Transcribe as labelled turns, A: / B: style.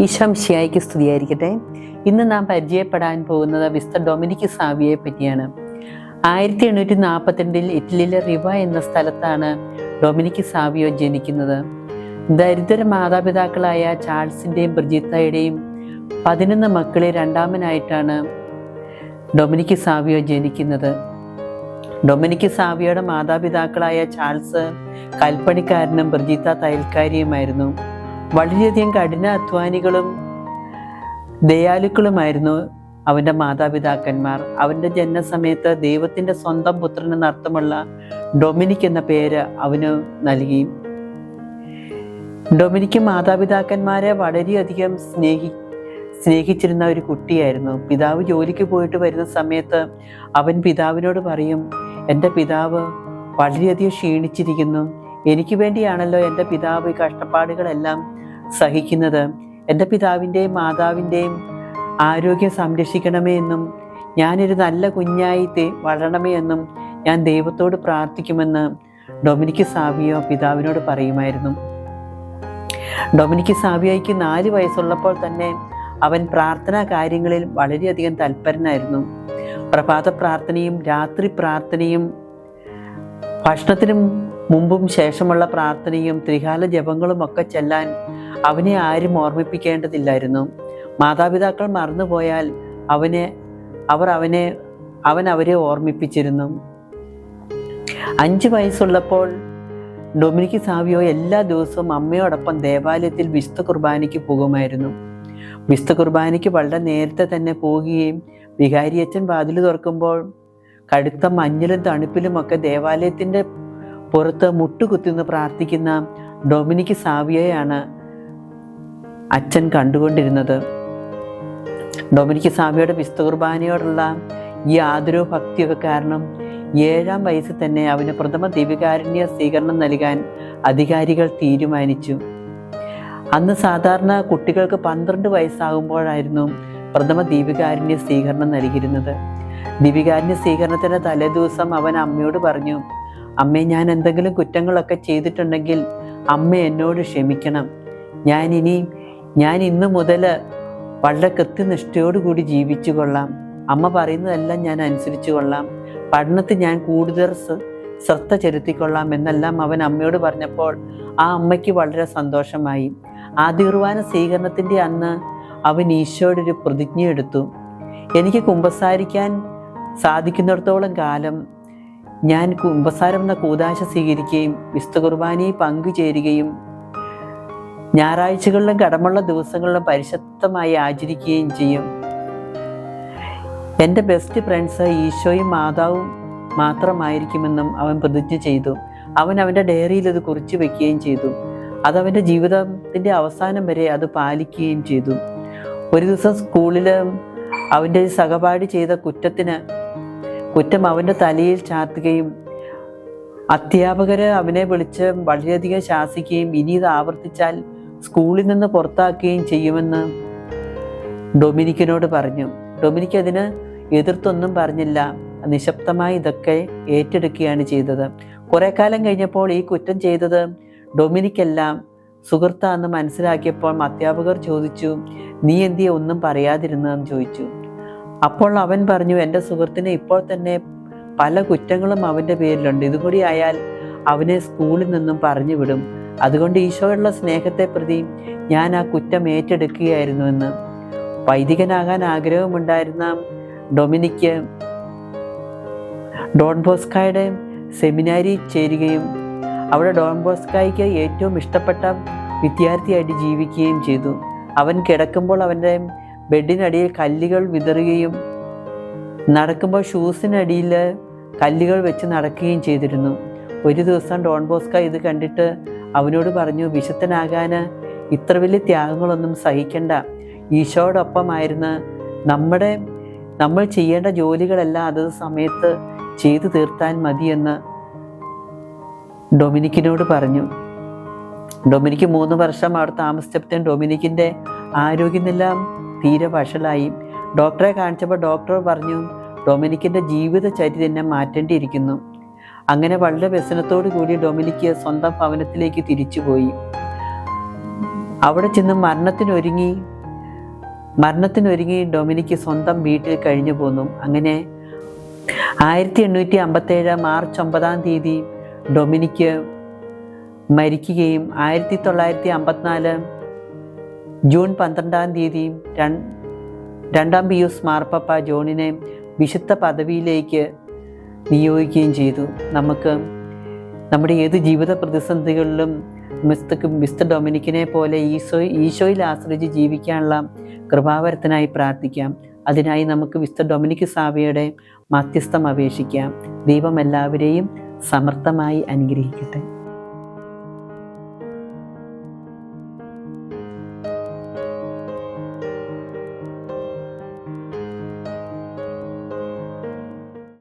A: ഈശോമിശിഹായ്ക്ക് സ്തുതിയായിരിക്കട്ടെ. ഇന്ന് നാം പരിചയപ്പെടാൻ പോകുന്നത് വിശുദ്ധ ഡൊമിനിക് സാവിയെ പറ്റിയാണ്. 1842 ഇറ്റലിയിലെ റിവ എന്ന സ്ഥലത്താണ് ഡൊമിനിക് സാവിയോ ജനിക്കുന്നത്. ദരിദ്ര മാതാപിതാക്കളായ ചാൾസിൻ്റെയും ബ്രിജിത്തയുടെയും 11 മക്കളിൽ രണ്ടാമനായിട്ടാണ് ഡൊമിനിക് സാവിയോ ജനിക്കുന്നത്. ഡൊമിനിക് സാവിയോയുടെ മാതാപിതാക്കളായ ചാൾസ് കൽപ്പണിക്കാരനും ബ്രിജിത്ത തയ്യൽക്കാരിയുമായിരുന്നു. വളരെയധികം കഠിനാധ്വാനികളും ദയാലുക്കളുമായിരുന്നു അവൻ്റെ മാതാപിതാക്കന്മാർ. അവൻ്റെ ജനനസമയത്ത് ദൈവത്തിൻ്റെ സ്വന്തം പുത്രൻ എന്നർത്ഥമുള്ള ഡൊമിനിക് എന്ന പേര് അവന് നൽകി. ഡൊമിനിക് മാതാപിതാക്കന്മാരെ വളരെയധികം സ്നേഹിച്ചിരുന്ന ഒരു കുട്ടിയായിരുന്നു. പിതാവ് ജോലിക്ക് പോയിട്ട് വരുന്ന സമയത്ത് അവൻ പിതാവിനോട് പറയും, എൻ്റെ പിതാവ് വളരെയധികം ക്ഷീണിച്ചിരിക്കുന്നു, എനിക്ക് വേണ്ടിയാണല്ലോ എൻ്റെ പിതാവ് ഈ കഷ്ടപ്പാടുകളെല്ലാം സഹിക്കുന്നത്, എൻ്റെ പിതാവിൻ്റെയും മാതാവിൻ്റെയും ആരോഗ്യം സംരക്ഷിക്കണമേ എന്നും ഞാനൊരു നല്ല കുഞ്ഞായി വളരണമേ എന്നും ഞാൻ ദൈവത്തോട് പ്രാർത്ഥിക്കുമെന്ന് ഡൊമിനിക് സാവിയോ പിതാവിനോട് പറയുമായിരുന്നു. ഡൊമിനിക് സാവിയോയ്ക്ക് 4 വയസ്സുള്ളപ്പോൾ തന്നെ അവൻ പ്രാർത്ഥനാ കാര്യങ്ങളിൽ വളരെയധികം തൽപരനായിരുന്നു. പ്രഭാത പ്രാർത്ഥനയും രാത്രി പ്രാർത്ഥനയും ഭക്ഷണത്തിനും മുമ്പും ശേഷമുള്ള പ്രാർത്ഥനയും ത്രികാല ജപങ്ങളും ഒക്കെ ചെല്ലാൻ അവനെ ആരും ഓർമ്മിപ്പിക്കേണ്ടതില്ലായിരുന്നു. മാതാപിതാക്കൾ മറന്നുപോയാൽ അവൻ അവരെ ഓർമ്മിപ്പിച്ചിരുന്നു. 5 വയസ്സുള്ളപ്പോൾ ഡൊമിനിക് സാവിയോ എല്ലാ ദിവസവും അമ്മയോടൊപ്പം ദേവാലയത്തിൽ വിശുദ്ധ കുർബാനയ്ക്ക് പോകുമായിരുന്നു. വിശുദ്ധ കുർബാനയ്ക്ക് വളരെ നേരത്തെ തന്നെ പോവുകയും വികാരിയച്ഛൻ വാതിൽ തുറക്കുമ്പോൾ കടുത്ത മഞ്ഞിലും തണുപ്പിലുമൊക്കെ ദേവാലയത്തിൻ്റെ പുറത്ത് മുട്ടുകുത്തിന്ന് പ്രാർത്ഥിക്കുന്ന ഡൊമിനിക് സാവിയോയാണ് അച്ഛൻ കണ്ടുകൊണ്ടിരുന്നത്. ഡൊമിനിക് സാവിയോയുടെ വിശുദ്ധ കുർബാനയോടുള്ള ഈ ആദരവ് ഭക്തിയൊക്കെ കാരണം 7-ാം വയസ്സിൽ തന്നെ അവന് പ്രഥമ ദിവ്യകാരുണ്യ സ്വീകരണം നൽകാൻ അധികാരികൾ തീരുമാനിച്ചു. അന്ന് സാധാരണ കുട്ടികൾക്ക് 12 വയസ്സാകുമ്പോഴായിരുന്നു പ്രഥമ ദിവ്യകാരുണ്യ സ്വീകരണം നൽകിയിരുന്നത്. ദിവ്യകാരുണ്യ സ്വീകരണത്തിൻ്റെ തലേദിവസം അവൻ അമ്മയോട് പറഞ്ഞു, അമ്മേ, ഞാൻ എന്തെങ്കിലും കുറ്റങ്ങളൊക്കെ ചെയ്തിട്ടുണ്ടെങ്കിൽ അമ്മ എന്നോട് ക്ഷമിക്കണം. ഞാൻ ഇന്നു മുതൽ വളരെ കൃത്യനിഷ്ഠയോടുകൂടി ജീവിച്ചു കൊള്ളാം. അമ്മ പറയുന്നതെല്ലാം ഞാൻ അനുസരിച്ചു കൊള്ളാം. പഠനത്തിൽ ഞാൻ കൂടുതൽ ശ്രദ്ധ ചെലുത്തിക്കൊള്ളാം എന്നെല്ലാം അവൻ അമ്മയോട് പറഞ്ഞപ്പോൾ ആ അമ്മയ്ക്ക് വളരെ സന്തോഷമായി. ആദ്യ കുർബാന സ്വീകരണത്തിൻ്റെ അന്ന് അവൻ ഈശോയുടെ ഒരു പ്രതിജ്ഞ എടുത്തു. എനിക്ക് കുമ്പസാരിക്കാൻ സാധിക്കുന്നിടത്തോളം കാലം ഞാൻ കുമ്പസാരം എന്ന കൂദാശ സ്വീകരിക്കുകയും വിശുദ്ധ കുർബാനയിൽ പങ്കുചേരുകയും ഞായറാഴ്ചകളിലും കടമുള്ള ദിവസങ്ങളിലും പരിശുദ്ധമായി ആചരിക്കുകയും ചെയ്യും. എൻ്റെ ബെസ്റ്റ് ഫ്രണ്ട്സ് ഈശോയും മാതാവും മാത്രമായിരിക്കുമെന്നും അവൻ പ്രതിജ്ഞ ചെയ്തു. അവൻ അവൻ്റെ ഡയറിയിൽ അത് കുറിച്ചു വെക്കുകയും ചെയ്തു. അതവൻ്റെ ജീവിതത്തിൻ്റെ അവസാനം വരെ അത് പാലിക്കുകയും ചെയ്തു. ഒരു ദിവസം സ്കൂളിൽ അവൻ്റെ സഹപാഠി ചെയ്ത കുറ്റം അവൻ്റെ തലയിൽ ചാർത്തുകയും അധ്യാപകര് അവനെ വിളിച്ച് വളരെയധികം ശാസിക്കുകയും ഇനി ഇത് ആവർത്തിച്ചാൽ സ്കൂളിൽ നിന്ന് പുറത്താക്കുകയും ചെയ്യുമെന്ന് ഡൊമിനിക്കിനോട് പറഞ്ഞു. ഡൊമിനിക് അതിന് എതിർത്തൊന്നും പറഞ്ഞില്ല. നിശബ്ദമായി ഇതൊക്കെ ഏറ്റെടുക്കുകയാണ് ചെയ്തത്. കുറെ കാലം കഴിഞ്ഞപ്പോൾ ഈ കുറ്റം ചെയ്തത് ഡൊമിനിക്കെല്ലാം സുഹൃത്താന്ന് മനസ്സിലാക്കിയപ്പോൾ അധ്യാപകർ ചോദിച്ചു, നീ എന്തിയെ ഒന്നും പറയാതിരുന്നതെന്ന് ചോദിച്ചു. അപ്പോൾ അവൻ പറഞ്ഞു, എൻ്റെ സുഹൃത്തിന് ഇപ്പോൾ തന്നെ പല കുറ്റങ്ങളും അവൻ്റെ പേരിലുണ്ട്. ഇതുകൂടി ആയാൽ അവനെ സ്കൂളിൽ നിന്നും പറഞ്ഞു വിടും. അതുകൊണ്ട് ഈശോയുള്ള സ്നേഹത്തെ പ്രതി ഞാൻ ആ കുറ്റം ഏറ്റെടുക്കുകയായിരുന്നുവെന്ന്. വൈദികനാകാൻ ആഗ്രഹമുണ്ടായിരുന്ന ഡൊമിനിക് ഡോൺ ബോസ്കോയുടെ സെമിനാരിയിൽ ചേരുകയും അവിടെ ഡോൺ ബോസ്കോയ്ക്ക് ഏറ്റവും ഇഷ്ടപ്പെട്ട വിദ്യാർത്ഥിയായിട്ട് ജീവിക്കുകയും ചെയ്തു. അവൻ കിടക്കുമ്പോൾ അവൻ്റെ ബെഡിനടിയിൽ കല്ലുകൾ വിതറുകയും നടക്കുമ്പോൾ ഷൂസിനടിയിൽ കല്ലുകൾ വെച്ച് നടക്കുകയും ചെയ്തിരുന്നു. ഒരു ദിവസം ഡോൺ ബോസ്കോ ഇത് കണ്ടിട്ട് അവനോട് പറഞ്ഞു, വിശുദ്ധനാകാൻ ഇത്ര വലിയ ത്യാഗങ്ങളൊന്നും സഹിക്കണ്ട. ഈശോയോടൊപ്പമായിരുന്ന് നമ്മൾ ചെയ്യേണ്ട ജോലികളെല്ലാം അതത് സമയത്ത് ചെയ്തു തീർത്താൻ മതിയെന്ന് ഡൊമിനിക്കിനോട് പറഞ്ഞു. ഡൊമിനിക്ക് 3 വർഷം അവിടെ താമസിച്ചപ്പോഴത്തേക്കും ഡൊമിനിക്കിൻ്റെ ആരോഗ്യനില തീരെ വഷളായി. ഡോക്ടറെ കാണിച്ചപ്പോൾ ഡോക്ടർ പറഞ്ഞു, ഡൊമിനിക്കിൻ്റെ ജീവിതചര്യ തന്നെ മാറ്റേണ്ടിയിരിക്കുന്നു. അങ്ങനെ വളരെ വ്യസനത്തോടു കൂടി ഡൊമിനിക് സ്വന്തം ഭവനത്തിലേക്ക് തിരിച്ചുപോയി. അവിടെ ചെന്ന് മരണത്തിനൊരുങ്ങി മരണത്തിനൊരുങ്ങി ഡൊമിനിക്ക് സ്വന്തം വീട്ടിൽ കഴിഞ്ഞു പോന്നു. അങ്ങനെ 1857 മാർച്ച് 9 ഡൊമിനിക്ക് മരിക്കുകയും 1954 ജൂൺ 12 രണ്ടാം പിയൂസ് മാർപ്പാപ്പ ജോണിനെ വിശുദ്ധ പദവിയിലേക്ക് നിയോഗിക്കുകയും ചെയ്തു. നമുക്ക് നമ്മുടെ ഏത് ജീവിത പ്രതിസന്ധികളിലും മിസ്റ്റർ ഡൊമിനിക്കിനെ പോലെ ഈശോയിൽ ആശ്രയിച്ച് ജീവിക്കാനുള്ള കൃപാവരത്തിനായി പ്രാർത്ഥിക്കാം. അതിനായി നമുക്ക് മിസ്റ്റർ ഡൊമിനിക് സാവിയുടെ മധ്യസ്ഥം അപേക്ഷിക്കാം. ദൈവം എല്ലാവരെയും സമർത്ഥമായി അനുഗ്രഹിക്കട്ടെ.